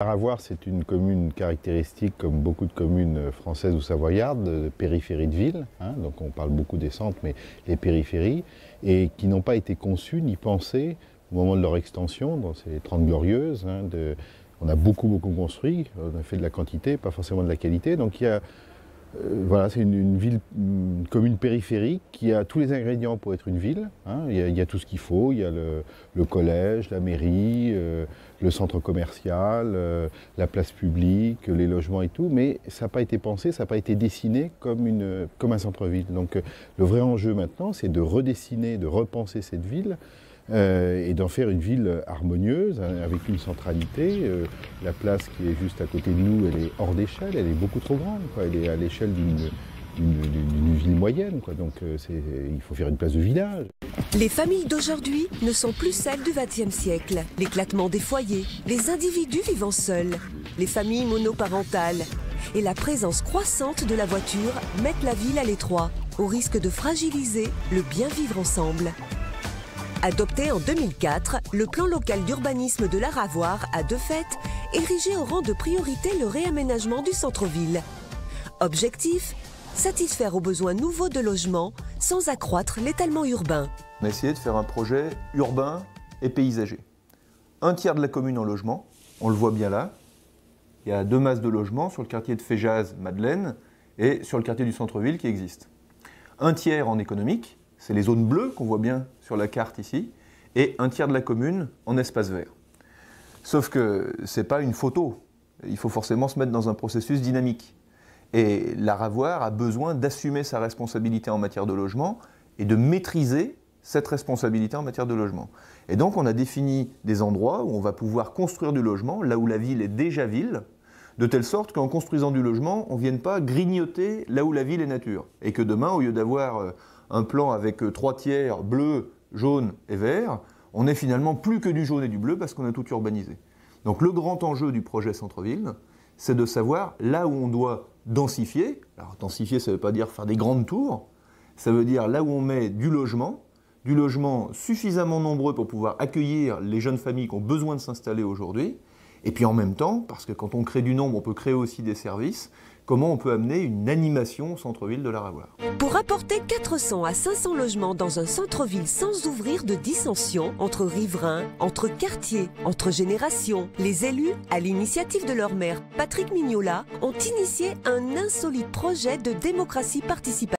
Ravoire, c'est une commune caractéristique, comme beaucoup de communes françaises ou savoyardes, de périphérie de ville. Donc on parle beaucoup des centres, mais les périphéries, et qui n'ont pas été conçues ni pensées au moment de leur extension, dans ces 30 glorieuses. On a beaucoup construit, on a fait de la quantité, pas forcément de la qualité. Donc il y a, voilà, c'est une commune périphérique qui a tous les ingrédients pour être une ville. Il y a tout ce qu'il faut, il y a le collège, la mairie, le centre commercial, la place publique, les logements et tout, mais ça n'a pas été pensé, ça n'a pas été dessiné comme un centre-ville. Donc le vrai enjeu maintenant, c'est de redessiner, de repenser cette ville, et d'en faire une ville harmonieuse, avec une centralité. La place qui est juste à côté de nous, elle est hors d'échelle, elle est beaucoup trop grande, quoi. Elle est à l'échelle d'une ville moyenne, quoi. Donc il faut faire une place de village. Les familles d'aujourd'hui ne sont plus celles du XXe siècle. L'éclatement des foyers, les individus vivant seuls, les familles monoparentales et la présence croissante de la voiture mettent la ville à l'étroit, au risque de fragiliser le bien vivre ensemble. Adopté en 2004, le plan local d'urbanisme de la Ravoire a de fait érigé au rang de priorité le réaménagement du centre-ville. Objectif : satisfaire aux besoins nouveaux de logement sans accroître l'étalement urbain. On a essayé de faire un projet urbain et paysager. Un tiers de la commune en logement, on le voit bien là. Il y a 2 masses de logements sur le quartier de Féjaz, Madeleine, et sur le quartier du centre-ville qui existent. Un tiers en économique, c'est les zones bleues qu'on voit bien sur la carte ici, et un tiers de la commune en espace vert. Sauf que ce n'est pas une photo, il faut forcément se mettre dans un processus dynamique. Et la Ravoire a besoin d'assumer sa responsabilité en matière de logement et de maîtriser cette responsabilité en matière de logement. Et donc on a défini des endroits où on va pouvoir construire du logement, là où la ville est déjà ville, de telle sorte qu'en construisant du logement, on ne vienne pas grignoter là où la ville est nature. Et que demain, au lieu d'avoir un plan avec 3 tiers bleu, jaune et vert, on n'ait finalement plus que du jaune et du bleu parce qu'on a tout urbanisé. Donc le grand enjeu du projet centre-ville, c'est de savoir là où on doit densifier. Alors densifier, ça ne veut pas dire faire des grandes tours, ça veut dire là où on met du logement suffisamment nombreux pour pouvoir accueillir les jeunes familles qui ont besoin de s'installer aujourd'hui. Et puis en même temps, parce que quand on crée du nombre, on peut créer aussi des services, comment on peut amener une animation au centre-ville de la Ravoire. Pour apporter 400 à 500 logements dans un centre-ville sans ouvrir de dissension entre riverains, entre quartiers, entre générations, les élus, à l'initiative de leur maire Patrick Mignola, ont initié un insolite projet de démocratie participative.